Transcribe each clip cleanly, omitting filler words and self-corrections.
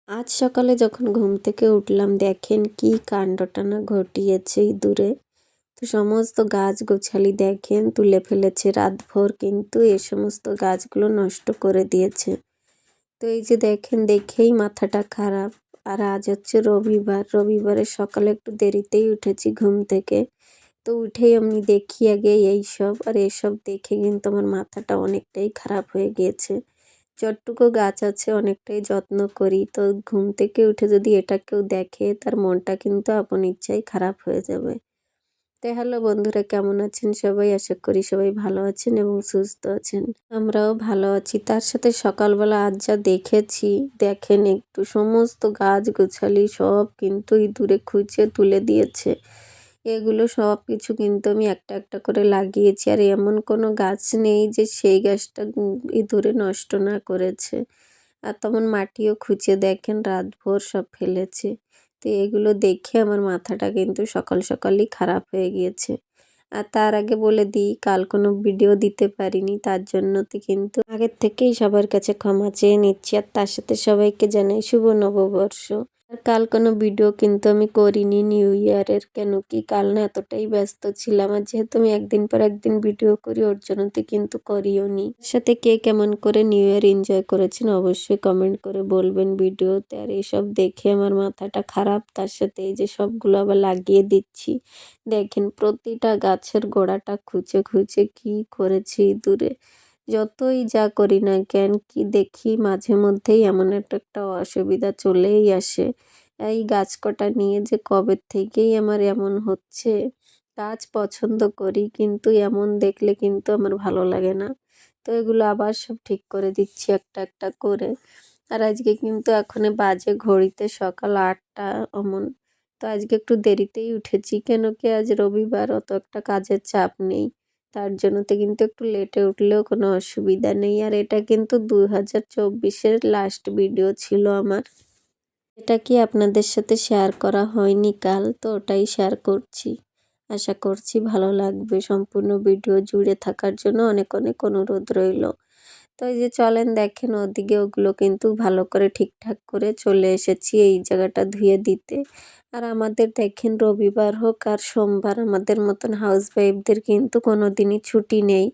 আজ সকালে যখন ঘুম থেকে উঠলাম দেখেন কি কাণ্ডটা না ঘটিয়েছে ইঁদুরে। তো সমস্ত গাছ-গোছালি দেখেন তুলে ফেলেছে রাতভর, কিন্তু এ সমস্ত গাছগুলো নষ্ট করে দিয়েছে। তো এই যে দেখেন, দেখেই মাথাটা খারাপ। আর আজ হচ্ছে রবিবার, রবিবারের সকালে একটু দেরিতেই উঠেছি ঘুম থেকে। তো উঠেই আমি দেখি আগে এইসব, আর এসব দেখে কিন্তু আমার মাথাটা অনেকটাই খারাপ হয়ে গিয়েছে। যতটুকু গাছ আছে অনেকটাই যত্ন করি, তো ঘুম থেকে উঠে যদি এটা কেউ দেখে তার মনটা কিন্তু আপন ইচ্ছাই খারাপ হয়ে যাবে। তো হ্যালো বন্ধুরা, কেমন আছেন সবাই? আশা করি সবাই ভালো আছেন এবং সুস্থ আছেন। আমরাও ভালো আছি। তার সাথে সকালবেলা আজ যা দেখেছি, দেখেন একটু সমস্ত গাছ গোছালি সব কিন্তু ইঁদুরে খুঁজে তুলে দিয়েছে। এগুলো সব কিছু কিন্তু আমি একটা একটা করে লাগিয়েছি, আর এমন কোনো গাছ নেই যে সেই গাছটা ইঁদুরে নষ্ট না করেছে। আর তেমন মাটিও খুঁজে দেখেন রাতভর সব ফেলেছে। তো এগুলো দেখে আমার মাথাটা কিন্তু সকাল সকালই খারাপ হয়ে গিয়েছে। আর তার আগে বলে দিই, কাল কোনো ভিডিও দিতে পারিনি, তার জন্য তো কিন্তু আগের থেকেই সবার কাছে ক্ষমা চেয়ে নিচ্ছি। আর তার সাথে সবাইকে জানাই শুভ নববর্ষ। আর কাল কোনো ভিডিও কিন্তু আমি করিনি নিউ ইয়ারের, কেন কি কাল না এতটাই ব্যস্ত ছিলাম। আর যেহেতু আমি একদিন পর একদিন ভিডিও করি, ওর জন্য তো কিন্তু করিও নি। সাথে কে কেমন করে নিউ ইয়ার এনজয় করেছেন অবশ্যই কমেন্ট করে বলবেন ভিডিওতে। আর এইসব দেখে আমার মাথাটা খারাপ, তার সাথে এই যে সবগুলো আবার লাগিয়ে দিচ্ছি। দেখেন প্রতিটা গাছের গোড়াটা খুঁজে খুঁজে কি করেছি ইঁদুরে। যতই যা করি না কেন, কি দেখি মাঝে মধ্যেই এমন একটা অসুবিধা চলেই আসে। এই গাছ কটা নিয়ে যে কবে থেকেই আমার এমন হচ্ছে। গাছ পছন্দ করি, কিন্তু এমন দেখলে কিন্তু আমার ভালো লাগে না। তো এগুলো আবার সব ঠিক করে দিচ্ছি একটা একটা করে। আর আজকে কিন্তু এখনই বাজে ঘড়িতে সকাল ৮টা অমন। তো আজকে একটু দেরিতেই উঠেছি, কেন কি আজ রবিবার, অত একটা কাজের চাপ নেই। তার জন্য তো কিন্তু একটু লেটে উঠলেও কোনো অসুবিধা নেই। আর এটা কিন্তু 2024-এর লাস্ট ভিডিও ছিল আমার। এটা কি আপনাদের সাথে শেয়ার করা হয়নি কাল, তো ওটাই শেয়ার করছি। আশা করছি ভালো লাগবে। সম্পূর্ণ ভিডিও জুড়ে থাকার জন্য অনেক অনেক অনুরোধ রইল। তো এই যে চলেন দেখেন, ওদিকে ওগুলো কিন্তু ভালো করে ঠিকঠাক করে চলে এসেছি এই জায়গাটা ধুয়ে দিতে। আর আমাদের দেখেন রবিবার হোক আর সোমবার, আমাদের মতন হাউসওয়াইফদের কিন্তু কোনো দিনই ছুটি নেই।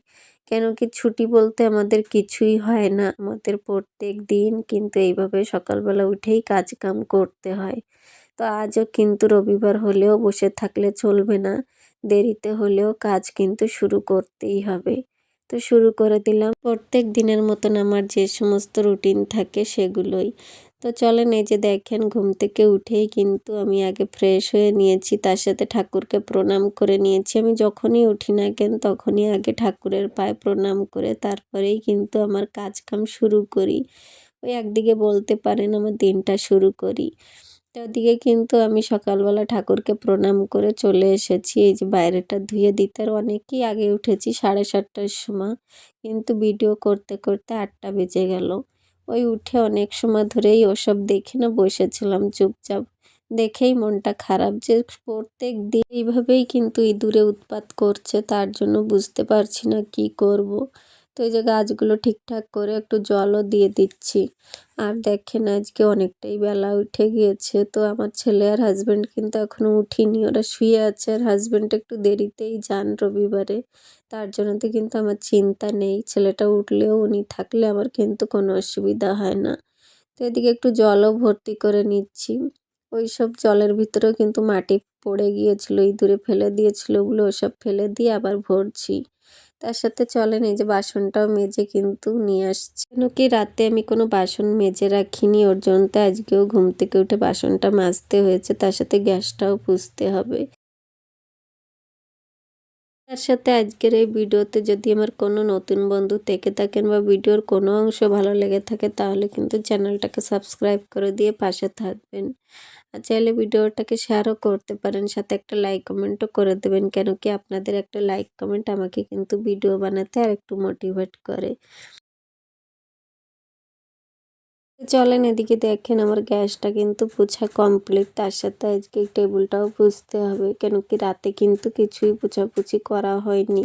কেন কি ছুটি বলতে আমাদের কিছুই হয় না, আমাদের প্রত্যেক দিন কিন্তু এইভাবে সকালবেলা উঠেই কাজকাম করতে হয়। তো আজও কিন্তু রবিবার হলেও বসে থাকলে চলবে না, দেরিতে হলেও কাজ কিন্তু শুরু করতেই হবে। তো শুরু করে দিলাম প্রত্যেক দিনের মতন আমার যে সমস্ত রুটিন থাকে সেগুলোই। তো চলেন, এই যে দেখেন ঘুম থেকে উঠেই কিন্তু আমি আগে ফ্রেশ হয়ে নিয়েছি, তার সাথে ঠাকুরকে প্রণাম করে নিয়েছি। আমি যখনই উঠি না কেন তখনই আগে ঠাকুরের পায়ে প্রণাম করে তারপরেই কিন্তু আমার কাজকাম শুরু করি। ওই একদিকে বলতে পারেন আমার দিনটা শুরু করি। তো ওদিকে কিন্তু আমি সকালবেলা ঠাকুরকে প্রণাম করে চলে এসেছি এই যে বাইরেটা ধুয়ে দিতে। আর অনেকই আগে উঠেছি, 7:30টার সময়, কিন্তু ভিডিও করতে করতে 8টা বেজে গেল। ওই উঠে অনেক সময় ধরেই ওসব দেখে না বসেছিলাম চুপচাপ। দেখেই মনটা খারাপ যে প্রত্যেক দিন এইভাবেই কিন্তু ইঁদুরে উৎপাত করছে, তার জন্য বুঝতে পারছি না কি করব। তো এই যে গাছগুলো ঠিকঠাক করে একটু জলও দিয়ে দিচ্ছি। আর দেখেন আজকে অনেকটাই বেলা উঠে গিয়েছে, তো আমার ছেলে আর হাজব্যান্ড কিন্তু এখনো উঠিনি, ওরা শুয়ে আছে। আর হাজব্যান্ড একটু দেরিতেই যান রবিবারে, তার জন্য তো কিন্তু আমার চিন্তা নেই। ছেলেটা উঠলেও উনি থাকলে আমার কিন্তু কোনো অসুবিধা হয় না। তো এদিকে একটু জলও ভর্তি করে নিচ্ছি। ওই সব জলের ভিতরেও কিন্তু মাটি পড়ে গিয়েছিল, ইঁদুরে ফেলে দিয়েছিল ওগুলো, ওসব ফেলে দিয়ে আবার ভরছি। তার সাথে চলেন এই যে বাসনটাও মেজে কিন্তু নিয়ে আসছি, কেন কি রাতে আমি কোনো বাসন মেজে রাখিনি, ওর জন্য তো আজকেও ঘুম থেকে উঠে বাসনটা মাজতে হয়েছে, তার সাথে গ্যাসটাও পুছতে হবে। তার সাথে আজকের এই ভিডিওতে যদি আমার কোনো নতুন বন্ধু থেকে থাকেন বা ভিডিওর কোনো অংশ ভালো লেগে থাকে, তাহলে কিন্তু চ্যানেলটাকে সাবস্ক্রাইব করে দিয়ে পাশে থাকবেন। আর চাইলে ভিডিওটাকে শেয়ারও করতে পারেন, সাথে একটা লাইক কমেন্টও করে দেবেন, কেন কি আপনাদের একটা লাইক কমেন্ট আমাকে কিন্তু ভিডিও বানাতে আর একটু মোটিভেট করে। চলেন এদিকে দেখেন আমার গ্যাসটা কিন্তু পোছা কমপ্লিট, তার সাথে আজকে টেবিলটাও পুছতে হবে, কেন কি রাতে কিন্তু কিছুই পোছাপুছি করা হয়নি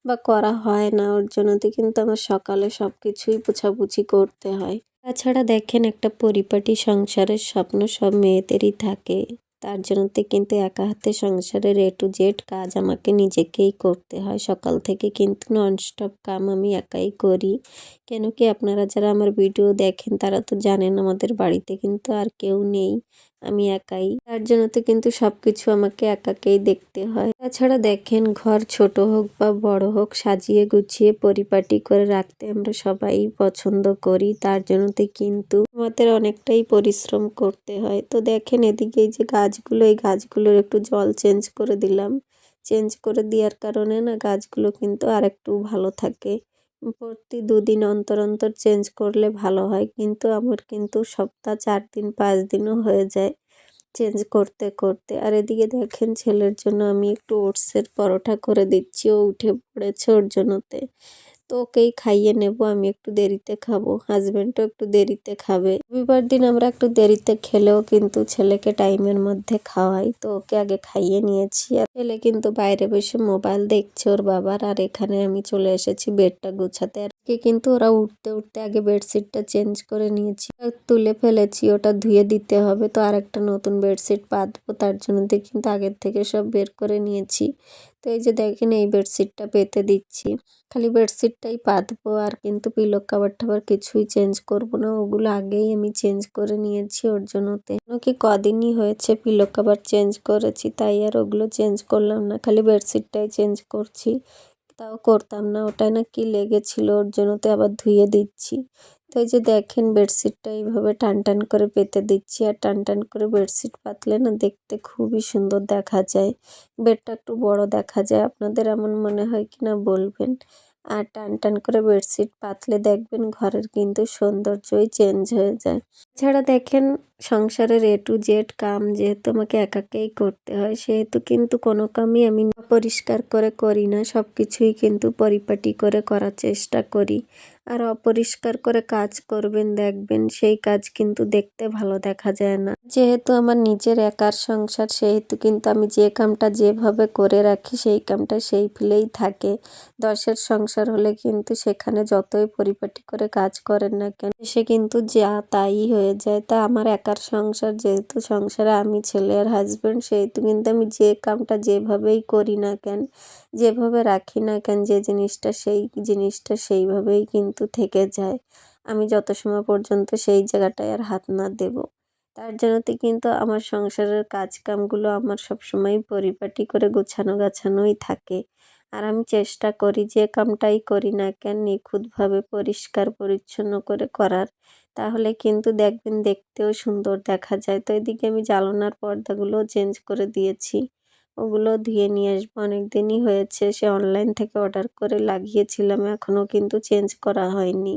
বা করা হয় না, ওর জন্য তো কিন্তু আমার সকালে সব কিছুই পোছাপুছি করতে হয়। তাছাড়া দেখেন একটা পরিপাটি সংসারের স্বপ্ন সব মেয়েদেরই থাকে। তার জন্যতে কিন্তু একা হাতে সংসারের A to Z কাজ আমাকে নিজেকেই করতে হয়। সকাল থেকে কিন্তু ননস্টপ কাম আমি একাই করি। কেন কি আপনারা যারা আমার ভিডিও দেখেন তারা তো জানেন আমাদের বাড়িতে কিন্তু আর কেউ নেই। আমি একাই। তার জন্যতে কিন্তু সবকিছু আমাকে একাকেই দেখতে হয়। তাছাড়া দেখেন ঘর ছোট হোক বা বড় হোক সাজিয়ে গুছিয়ে পরিপাটি করে রাখতে আমরা সবাই পছন্দ করি। তার জন্যতে কিন্তু আমাদের অনেকটাই পরিশ্রম করতে হয়। তো দেখেন এদিকে এই যে গাছগুলো, এই গাছগুলোর একটু জল চেঞ্জ করে দিলাম। চেঞ্জ করে দেওয়ার কারণে না গাছগুলো কিন্তু আরেকটু ভালো থাকে। প্রতি 2 দিন অন্তর অন্তর চেঞ্জ করলে ভালো হয়, কিন্তু আমার কিন্তু সপ্তাহ 4 দিন 5 দিনও হয়ে যায় চেঞ্জ করতে করতে। আর এদিকে দেখেন ছেলের জন্য আমি একটু ওটসের পরোটা করে দিচ্ছি, ও উঠে পড়েছে ওর জন্যতে। তো ওকেই খাইয়ে নেব, আমি একটু দেরিতে খাবো, হাজবেন্ডও একটু দেরিতে খাবে। রবিবার দিন আমরা একটু দেরিতে খেলেও কিন্তু ছেলেকে টাইমের মধ্যে খাওয়াই। তো ওকে আগে খাইয়ে নিয়েছি, আর ছেলে কিন্তু বাইরে বসে মোবাইল দেখছে ওর বাবার, আর এখানে আমি চলে এসেছি বেডটা গুছাতে। আর কিন্তু ওরা উঠতে উঠতে আগে বেডশিটটা চেঞ্জ করে নিয়েছি, তুলে ফেলেছি, ওটা ধুয়ে দিতে হবে। তো আর একটা নতুন বেডশিট পাতবো, তার জন্য কিন্তু আগের থেকে সব বের করে নিয়েছি। তো এই যে দেখেন এই বেডশিটটা পেতে দিচ্ছি, খালি বেডশিটটাই পাতবো, আর কিন্তু পিলো কভার টাভার কিছুই চেঞ্জ করব না, ওগুলো আগেই আমি চেঞ্জ করে নিয়েছি ওর জন্যতে। কি কদিনই হয়েছে পিলো কভার চেঞ্জ করেছি, তাই আর ওগুলো চেঞ্জ করলাম না, খালি বেডশিটটাই চেঞ্জ করছি। তাও করতাম না, ওটায় না কি লেগেছিল ওর জন্যতে আবার ধুয়ে দিচ্ছি। তো এই যে দেখেন বেডশিটটা এইভাবে টান টান করে পেতে দিচ্ছি, আর টান টান করে বেডশিট পাতলে না দেখতে খুবই সুন্দর দেখা যায়, বেডটা একটু বড় দেখা যায়। আপনাদের এমন মনে হয় কিনা বলবেন। আর টান টান করে বেডশিট পাতলে দেখবেন ঘরের কিন্তু সৌন্দর্যই চেঞ্জ হয়ে যায়। এছাড়া দেখেন সংসারের A to Z কাম যেহেতু আমাকে একাকেই করতে হয়, সেহেতু কিন্তু কোনো কামই আমি অপরিষ্কার করে করি না, সব কিছুই কিন্তু পরিপাটি করে করার চেষ্টা করি। আর অপরিষ্কার করে কাজ করবেন দেখবেন সেই কাজ কিন্তু দেখতে ভালো দেখা যায় না। যেহেতু আমার নিজের একার সংসার, সেহেতু কিন্তু আমি যে কামটা যেভাবে করে রাখি সেই কামটা সেই ফিলেই থাকে। 10-এর সংসার হলে কিন্তু সেখানে যতই পরিপাটি করে কাজ করেন না কেন সে কিন্তু যা তাই হয়ে যায়। তা আমার একার সংসার, যেহেতু সংসারে আমি ছেলে আর হাজবেন্ড, সেহেতু কিন্তু আমি যে কামটা যেভাবেই করি না কেন, যেভাবে রাখি না কেন যে জিনিসটা সেইভাবেই কিন্তু থেকে যায়, আমি যত সময় পর্যন্ত সেই জায়গাটায় আর হাত না দেব। তার জন্যতে কিন্তু আমার সংসারের কাজ কামগুলো আমার সবসময় পরিপাটি করে গোছানো গাছানোই থাকে। আর আমি চেষ্টা করি যে কামটাই করি না কেন নিখুঁতভাবে পরিষ্কার পরিচ্ছন্ন করে করার, তাহলে কিন্তু দেখবেন দেখতেও সুন্দর দেখা যায়। তো এদিকে আমি জানালার পর্দাগুলোও চেঞ্জ করে দিয়েছি, ওগুলো ধুয়ে নিয়ে আসবো, অনেক দিনই হয়েছে সে অনলাইন থেকে অর্ডার করে লাগিয়েছিলাম, এখনও কিন্তু চেঞ্জ করা হয়নি।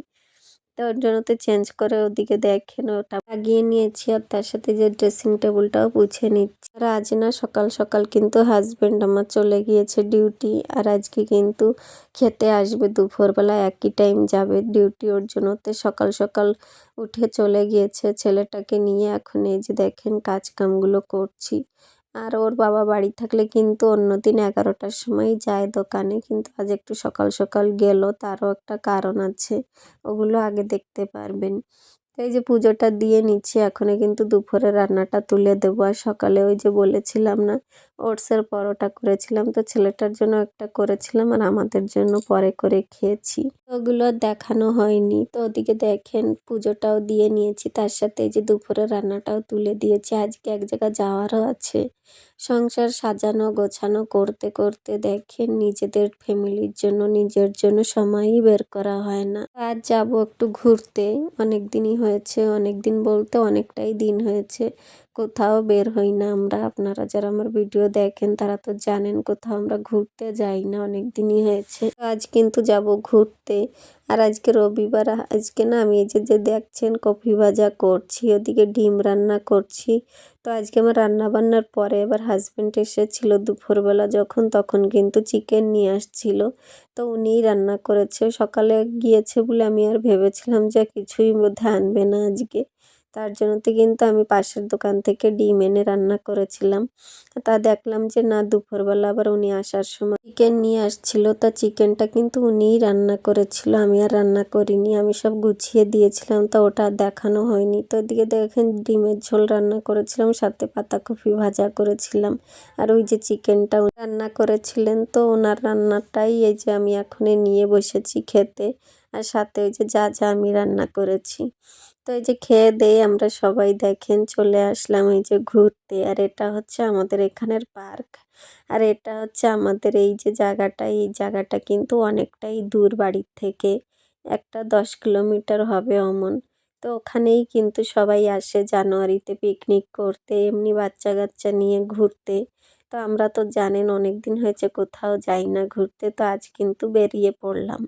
তো ওর জন্যতে চেঞ্জ করে ওদিকে দেখেন ওটা লাগিয়ে নিয়েছি, আর তার সাথে যে ড্রেসিং টেবিলটাও মুছে নিচ্ছি। আর আজ না সকাল সকাল কিন্তু হাজবেন্ড আমার চলে গিয়েছে ডিউটি, আর আজকে কিন্তু খেতে আসবে দুপুরবেলা, একই টাইম যাবে ডিউটি। ওর জন্যতে সকাল সকাল উঠে চলে গিয়েছে ছেলেটাকে নিয়ে। এখন এই যে দেখেন কাজ কামগুলো করছি। আর ওর বাবা বাড়ি থাকলে কিন্তু অন্যদিন 11টার সময় যায় দোকানে, কিন্তু আজ একটু সকাল সকাল গেল, তারও একটা কারণ আছে, ওগুলো আগে দেখতে পারবেন। তো এই যে পুজোটা দিয়ে নিচ্ছি, এখনই কিন্তু দুপুরে রান্নাটা তুলে দেবো। আর সকালে ওই যে বলেছিলাম না ওটসের পরোটা করেছিলাম, তো ছেলেটার জন্য একটা করেছিলাম আর আমাদের জন্য পরে করে খেয়েছি, ওগুলো আর দেখানো হয়নি। তো ওদিকে দেখেন পুজোটাও দিয়ে নিয়েছি, তার সাথে এই যে দুপুরে রান্নাটাও তুলে দিয়েছি, আজকে এক জায়গায় যাওয়ারও আছে। সংসার সাজানো গোছানো করতে করতে দেখেন নিজেদের ফ্যামিলির জন্য নিজের জন্য সময়ই বের করা হয় না। আজ যাব একটু ঘুরতে, অনেক দিনই হয়েছে, অনেক দিন বলতে অনেকটাই দিন হয়েছে কোথাও বের হই না আমরা। আপনারা যারা আমার ভিডিও দেখেন তারা তো জানেন কোথাও আমরা ঘুরতে যাই না, অনেক দিনই হয়েছে। আজ কিন্তু যাব ঘুরতে। আর আজকে রবিবার, আজকে না আমি এই যে দেখছেন কফি ভাজা করছি, ওদিকে ডিম রান্না করছি। তো আজকে আমার রান্না বান্নার পরে এবার হাজবেন্ড এসেছিল দুপুরবেলা যখন, তখন কিন্তু চিকেন নিয়ে আসছিল, তো উনিই রান্না করেছে। সকালে গিয়েছে বলে আমি আর ভেবেছিলাম যে কিছুই বোধহয় আনবে না আজকে, তার জন্যতে কিন্তু আমি পাশের দোকান থেকে ডিম এনে রান্না করেছিলাম। তা দেখলাম যে না, দুপুরবেলা আবার উনি আসার সময় চিকেন নিয়ে আসছিল। তা চিকেনটা কিন্তু উনিই রান্না করেছিল, আমি আর রান্না করিনি। আমি সব গুছিয়ে দিয়েছিলাম, তা ওটা আর দেখানো হয়নি। তো এদিকে দেখেন ডিমের ঝোল রান্না করেছিলাম, সাথে পাতাকপি ভাজা করেছিলাম। আর ওই যে চিকেনটা রান্না করেছিলেন, তো ওনার রান্নাটাই এই যে আমি এখন নিয়ে বসেছি খেতে। আর সাথে ওই যে যা যা আমি রান্না করেছি। তো এই যে খেয়ে দেয়ে আমরা সবাই দেখেন চলে আসলাম এই যে ঘুরতে। আর এটা হচ্ছে আমাদের এখানের পার্ক। আর এটা হচ্ছে আমাদের এই যে জায়গাটা, এই জায়গাটা কিন্তু অনেকটাই দূর বাড়ির থেকে, একটা 10 কিলোমিটার হবে অমন। তো ওখানেই কিন্তু সবাই আসে জানুয়ারিতে পিকনিক করতে, এমনি বাচ্চা কাচ্চা নিয়ে ঘুরতে। তো আমরা তো জানেন অনেক দিন হয়েছে কোথাও যাই না ঘুরতে, তো আজ কিন্তু বেরিয়ে পড়লাম।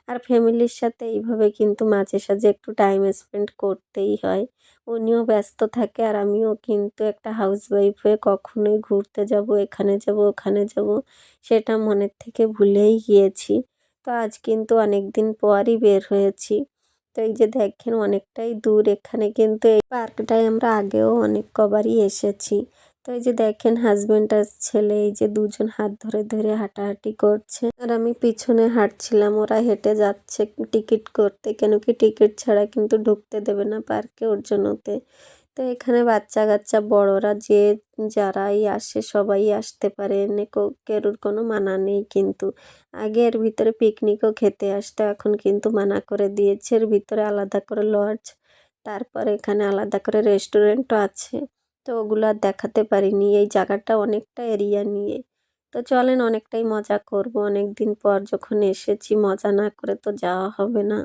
আর ফ্যামিলির সাথে এইভাবে কিন্তু মাঝে সাঝে একটু টাইম স্পেন্ড করতেই হয়। উনিও ব্যস্ত থাকে আর আমিও কিন্তু একটা হাউসওয়াইফ হয়ে কখনোই ঘুরতে যাব, এখানে যাব, ওখানে যাব সেটা মনের থেকে ভুলেই গিয়েছি। তো আজ কিন্তু অনেক দিন পরই বের হয়েছি। তো এই যে দেখেন অনেকটাই দূর, এখানে কিন্তু এই পার্কটায় আমরা আগেও অনেক কবারই এসেছি। তো এই যে দেখেন হাজবেন্ড আর ছেলে এই যে দুজন হাত ধরে ধরে হাঁটাহাঁটি করছে, আর আমি পিছনে হাঁটছিলাম, ওরা হেঁটে যাচ্ছে টিকিট করতে, কেন কি টিকিট ছাড়া কিন্তু ঢুকতে দেবে না পার্কে, ওর জন্যতে। তো এখানে বাচ্চা কাচ্চা বড়রা যে যারাই আসে সবাই আসতে পারে, এনে কেউর কোনো মানা নেই কিন্তু। আগে এর ভিতরে পিকনিকও খেতে আসতো, এখন কিন্তু মানা করে দিয়েছে। এর ভিতরে আলাদা করে লজ, তারপর এখানে আলাদা করে রেস্টুরেন্টও আছে। তো ওগুলো আর দেখাতে পারিনি, এই জায়গাটা অনেকটা এরিয়া নিয়ে। তো চলেন অনেকটাই মজা করব, অনেক দিন পর যখন এসেছি মজা না করে তো যাওয়া হবে না।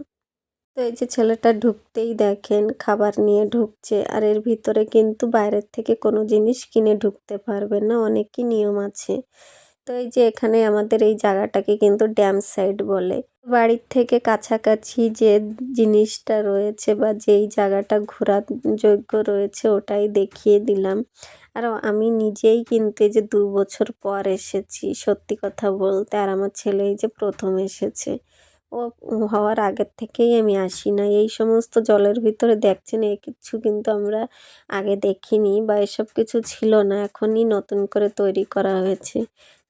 তো এই যে ছেলেটা ঢুকতেই দেখেন খাবার নিয়ে ঢুকছে, আর এর ভিতরে কিন্তু বাইরের থেকে কোনো জিনিস কিনে ঢুকতে পারবে না, অনেকই নিয়ম আছে। তো এই যে এখানে আমাদের এই জায়গাটাকে কিন্তু ড্যাম সাইড বলে। বাড়ির থেকে কাছাকাছি যে জিনিসটা রয়েছে বা যেই জায়গাটা ঘোরার যোগ্য রয়েছে ওটাই দেখিয়ে দিলাম। আর আমি নিজেই কিন্তু এই যে 2 বছর পর এসেছি সত্যি কথা বলতে, আর আমার ছেলে এই যে প্রথম এসেছে। ও হওয়ার আগের থেকেই আমি আসি না। এই সমস্ত জলের ভিতরে দেখছেন এ কিছু কিন্তু আমরা আগে দেখিনি বা এসব কিছু ছিল না, এখনই নতুন করে তৈরি করা হয়েছে।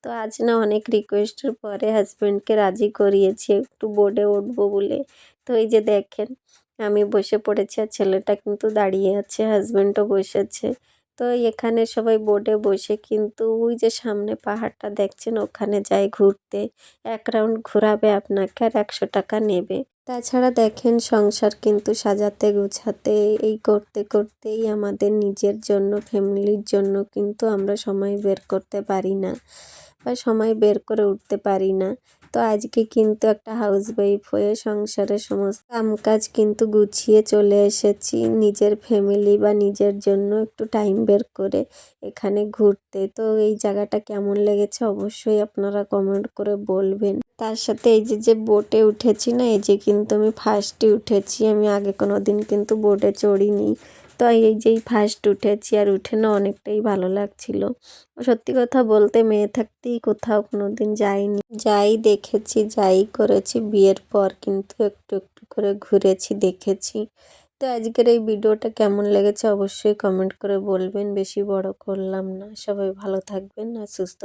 তো আজ না অনেক রিকোয়েস্টের পরে হাজব্যান্ডকে রাজি করিয়েছি একটু বোটে উঠবো বলে। তো এই যে দেখেন আমি বসে পড়েছি আর ছেলেটা কিন্তু দাঁড়িয়ে আছে, হাজব্যান্ডও বসেছে। তো এখানে সবাই বোটে বসে কিন্তু ওই যে সামনে পাহাড়টা দেখছেন ওখানে যায় ঘুরতে। 1 রাউন্ড ঘোরাবে আপনাকে আর 100 টাকা নেবে। তাছাড়া দেখেন সংসার কিন্তু সাজাতে গুছাতে এই করতে করতেই আমাদের নিজের জন্য, ফ্যামিলির জন্য কিন্তু আমরা সময় বের করতে পারি না বা সময় বের করে উঠতে পারি না। তো আজকে কিন্তু একটা হাউসওয়াইফ হয়ে সংসারের সমস্ত কামকাজ কিন্তু গুছিয়ে চলে এসেছি নিজের ফ্যামিলি বা নিজের জন্য একটু টাইম বের করে এখানে ঘুরতে। তো এই জায়গাটা কেমন লেগেছে অবশ্যই আপনারা কমেন্ট করে বলবেন। তার সাথে এই যে বোটে উঠেছি না, এই যে কিন্তু আমি ফার্স্টে উঠেছি, আমি আগে কোনো দিন কিন্তু বোটে চড়িনি। তো এই যেই ফার্স্ট উঠেছি আর উঠে না অনেকটাই ভালো লাগছিল। সত্যি কথা বলতে মেয়ে থাকতেই কোথাও কোনো দিন যাইনি, যাই দেখেছি যাই করেছি বিয়ের পর কিন্তু একটু একটু করে ঘুরেছি দেখেছি। তো আজকের এই ভিডিওটা কেমন লেগেছে অবশ্যই কমেন্ট করে বলবেন, বেশি বড় করলাম না। সবাই ভালো থাকবেন আর সুস্থ